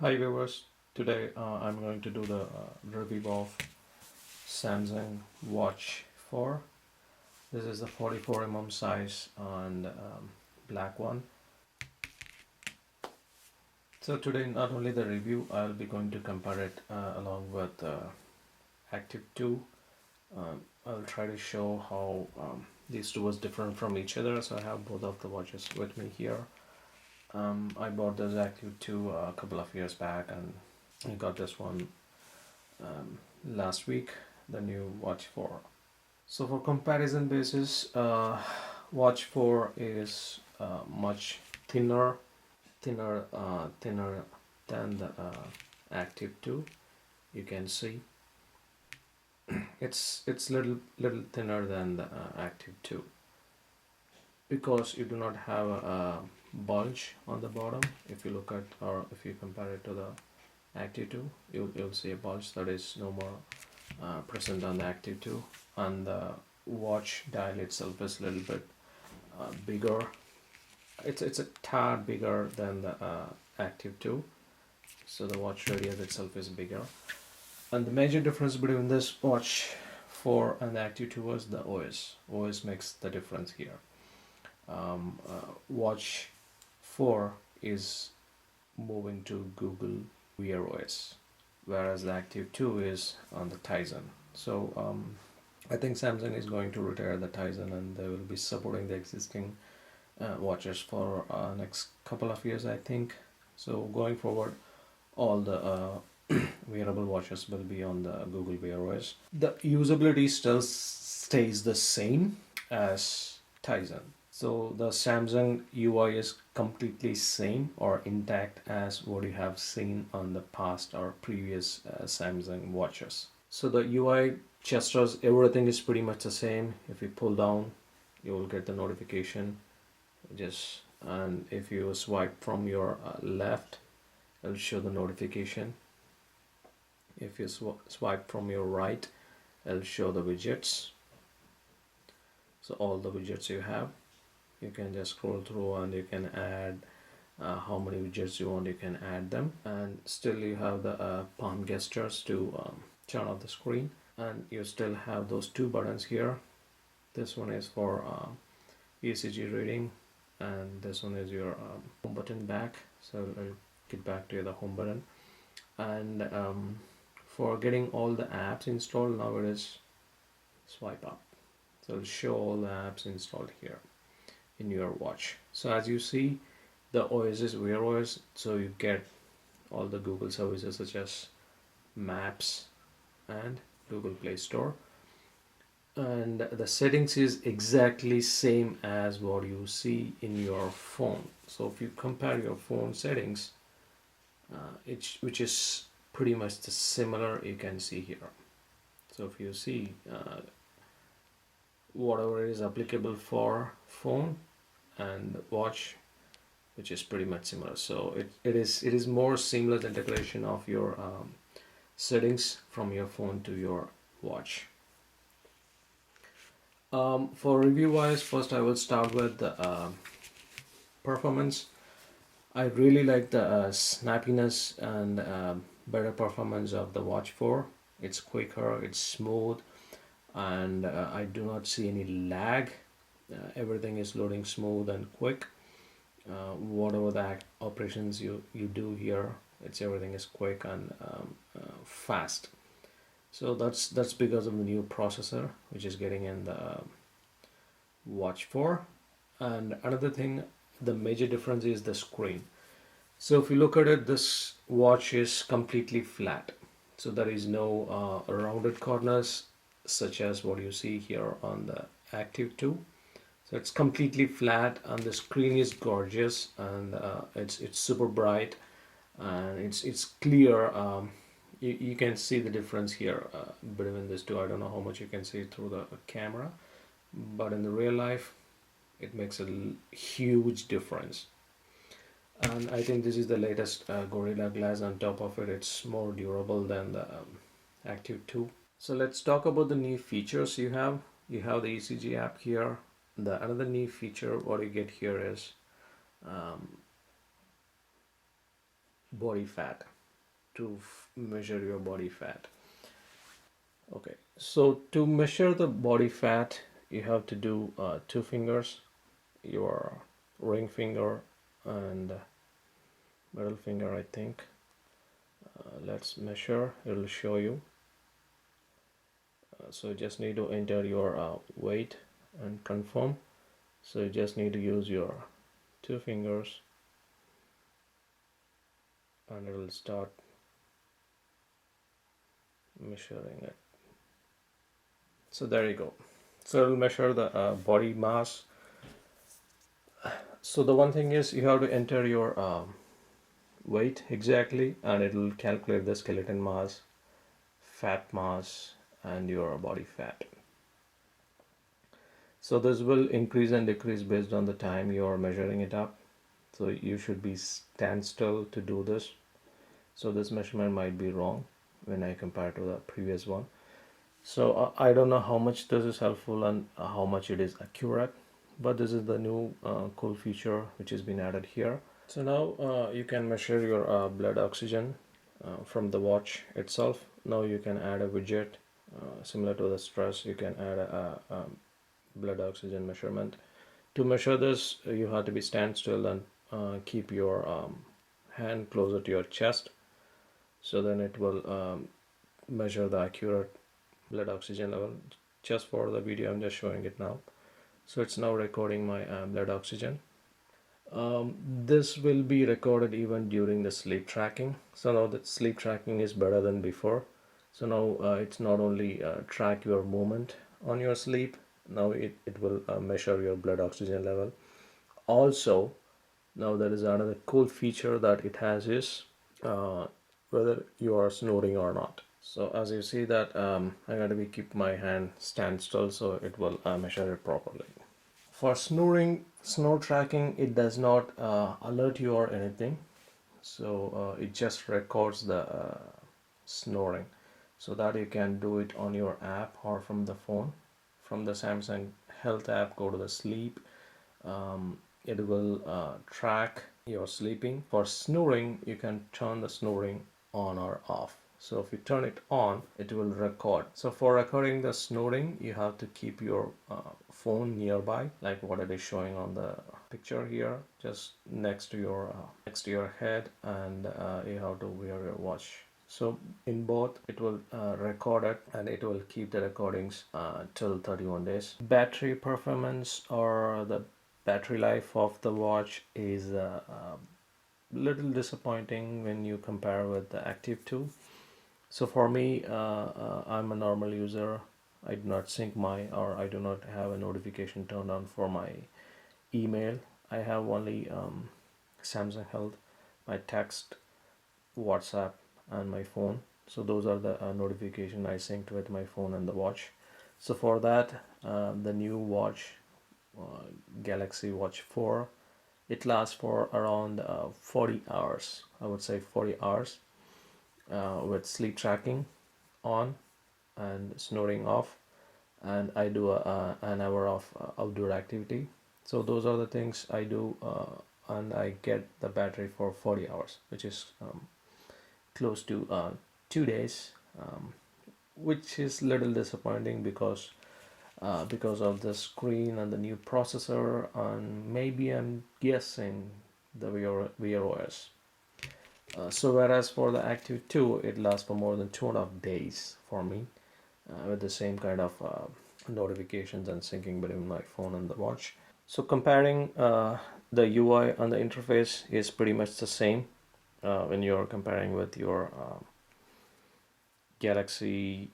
Hi viewers, today I'm going to do the review of Samsung Watch 4. This is the 44 size and black one. So today not only the review, I'll be going to compare it along with Active 2. I'll try to show how these two was different from each other. So I have both of the watches with me here. I bought this Active 2 a couple of years back and I got this one last week, the new Watch 4. So for comparison basis, Watch 4 is much thinner than the Active 2. You can see it's little thinner than the Active 2 because you do not have a bulge on the bottom. If you look at, or if you compare it to the Active 2, you'll see a bulge that is no more present on the Active 2, and the watch dial itself is a little bit bigger. It's a tad bigger than the Active 2, so the watch radius itself is bigger. And the major difference between this Watch 4 and the Active 2 was the OS. OS makes the difference here. Watch 4 is moving to Google Wear OS, whereas the Active 2 is on the Tizen. So I think Samsung is going to retire the Tizen and they will be supporting the existing watches for next couple of years, I think. So going forward, all the wearable watches will be on the Google Wear OS. The usability still stays the same as Tizen. So the Samsung UI is completely same or intact as what you have seen on the past or previous Samsung watches. So the UI gestures, everything is pretty much the same. If you pull down, you will get the notification. And if you swipe from your left, it'll show the notification. If you swipe from your right, it'll show the widgets. So all the widgets you have, you can just scroll through and you can add how many widgets you want, you can add them. And still you have the palm gestures to turn off the screen, and you still have those two buttons here. This one is for ECG reading, and this one is your home button back. So I'll get back to the home button. And for getting all the apps installed, now it is swipe up. So it'll show all the apps installed here in your watch. So as you see, the OS is Wear OS, so you get all the Google services such as Maps and Google Play Store. And the settings is exactly same as what you see in your phone. So if you compare your phone settings, which is pretty much the similar, you can see here. So if you see whatever is applicable for phone and watch, which is pretty much similar. So it is more seamless integration of your settings from your phone to your watch. For review wise, first I will start with the performance. I really like the snappiness and better performance of the Watch 4. It's quicker, it's smooth, and I do not see any lag. Everything is loading smooth and quick. Whatever the operations you do here, everything is quick and fast. So that's because of the new processor which is getting in the Watch 4. And another thing, the major difference is the screen. So if you look at it, this watch is completely flat. So there is no rounded corners such as what you see here on the Active 2. So it's completely flat and the screen is gorgeous, and it's super bright and it's clear. You can see the difference here between these two. I don't know how much you can see through the camera, but in the real life it makes a huge difference. And I think this is the latest Gorilla Glass. On top of it, it's more durable than the Active 2. So let's talk about the new features you have. You have the ECG app here. The another new feature what you get here is body fat. to measure your body fat. Okay, so to measure the body fat, you have to do two fingers, your ring finger and middle finger, I think. Let's measure, it will show you. So you just need to enter your weight and confirm. So you just need to use your two fingers and it will start measuring it. So there you go. So it will measure the body mass. So the one thing is you have to enter your weight exactly and it will calculate the skeleton mass, fat mass and your body fat. So this will increase and decrease based on the time you are measuring it up. So you should be stand still to do this. So this measurement might be wrong when I compare to the previous one. So I don't know how much this is helpful and how much it is accurate, but this is the new cool feature which has been added here. So now you can measure your blood oxygen from the watch itself. Now you can add a widget similar to the stress. You can add a blood oxygen measurement. To measure this, you have to be stand still and keep your hand closer to your chest. So then it will measure the accurate blood oxygen level. Just for the video, I'm just showing it now. So it's now recording my blood oxygen. This will be recorded even during the sleep tracking. So now the sleep tracking is better than before. So now it's not only track your movement on your sleep, now it will measure your blood oxygen level. Also, now there is another cool feature that it has is whether you are snoring or not. So as you see that I got to be keep my hand stand still so it will measure it properly. For snoring, snore tracking, it does not alert you or anything. So it just records the snoring so that you can do it on your app or from the phone. From the Samsung Health app, go to the sleep. It will track your sleeping. For snoring, you can turn the snoring on or off. So if you turn it on, it will record. So for recording the snoring, you have to keep your phone nearby, like what it is showing on the picture here, just next to your head, and you have to wear your watch. So in both, it will record it and it will keep the recordings till 31 days. Battery performance or the battery life of the watch is a little disappointing when you compare with the Active 2. So for me, I'm a normal user. I do not sync or I do not have a notification turned on for my email. I have only Samsung Health, my text, WhatsApp, and my phone. So those are the notification I synced with my phone and the watch. So for that, the new watch, Galaxy Watch 4, it lasts for around 40 hours. I would say 40 hours with sleep tracking on and snoring off, and I do an hour of outdoor activity. So those are the things I do, and I get the battery for 40 hours, which is close to 2 days, which is little disappointing because of the screen and the new processor, and maybe I'm guessing the Wear OS. So whereas for the Active 2, it lasts for more than 2.5 days for me, with the same kind of notifications and syncing between my phone and the watch. So comparing the UI and the interface is pretty much the same when you're comparing with your Galaxy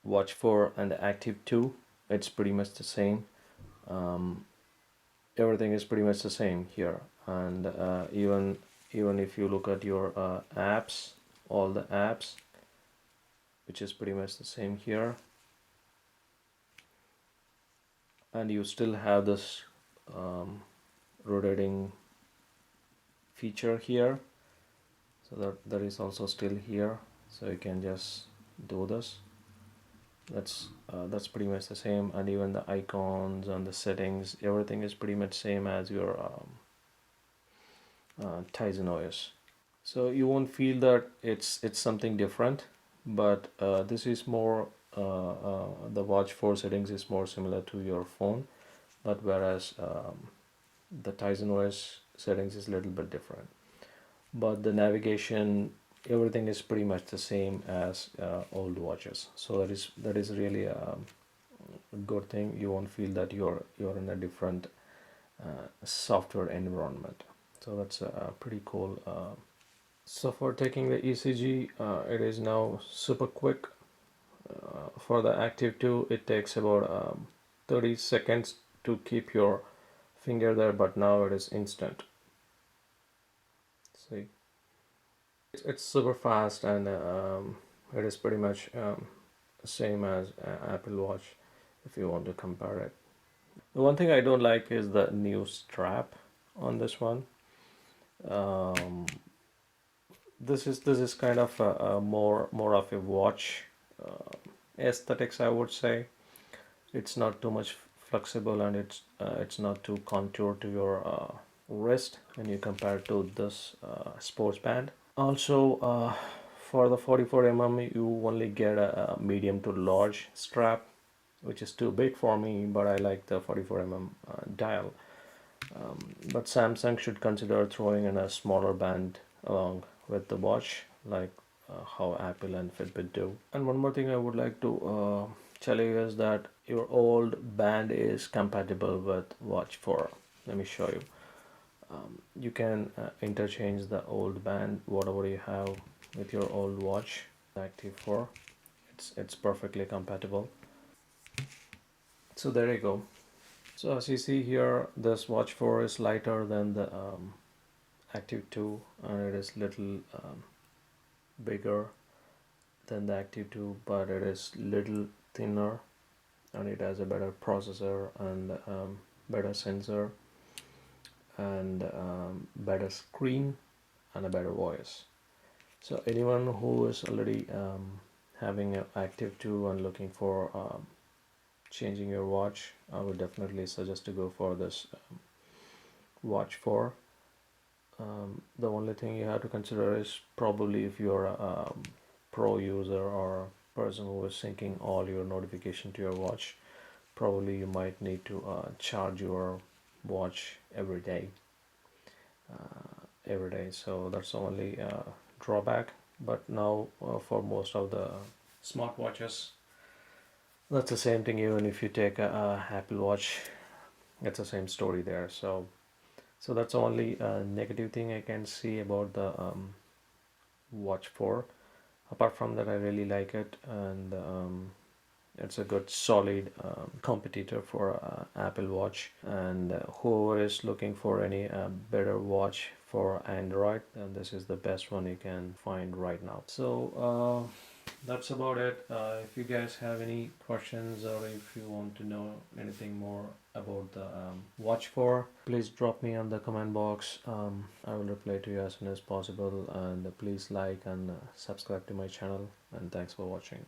Watch 4 and the Active 2. It's pretty much the same. Everything is pretty much the same here, and even if you look at your apps, all the apps, which is pretty much the same here, and you still have this rotating feature here, so that is also still here, so you can just do this. That's pretty much the same, and even the icons and the settings, everything is pretty much same as your Tizen OS. So you won't feel that it's something different, but this is more the watch 4 settings is more similar to your phone, but whereas the Tizen OS settings is a little bit different. But the navigation, everything is pretty much the same as old watches. So that is really a good thing. You won't feel that you're in a different software environment. So that's pretty cool. So for taking the ECG, it is now super quick. For the Active 2, it takes about 30 seconds to keep your finger there, but now it is instant. See, it's super fast, and it is pretty much same as Apple Watch if you want to compare it. The one thing I don't like is the new strap on this one. Um, this is kind of a more of a watch aesthetics, I would say. It's not too much flexible, and it's not too contoured to your wrist when you compare to this sports band. Also, for the 44 you only get a medium to large strap, which is too big for me, but I like the 44 dial. But Samsung should consider throwing in a smaller band along with the watch, like how Apple and Fitbit do. And one more thing I would like to tell you is that your old band is compatible with Watch 4. Let me show you. You can interchange the old band, whatever you have, with your old watch, Active 4. It's perfectly compatible. So there you go. So as you see here, this Watch 4 is lighter than the Active 2, and it is little bigger than the Active 2, but it is little thinner, and it has a better processor and better sensor and better screen and a better voice. So anyone who is already having an Active 2 and looking for changing your watch, I would definitely suggest to go for this Watch 4. The only thing you have to consider is probably if you're a pro user or a person who is syncing all your notification to your watch, probably you might need to charge your watch every day. So that's the only drawback. But now for most of the smartwatches, that's the same thing. Even if you take a Apple Watch, it's the same story there. So that's the only negative thing I can see about the Watch 4. Apart from that, I really like it, and it's a good solid competitor for Apple Watch. And whoever is looking for any better watch for Android, then this is the best one you can find right now. So that's about it. If you guys have any questions, or if you want to know anything more about the Watch 4, please drop me on the comment box. I will reply to you as soon as possible, and please like and subscribe to my channel, and thanks for watching.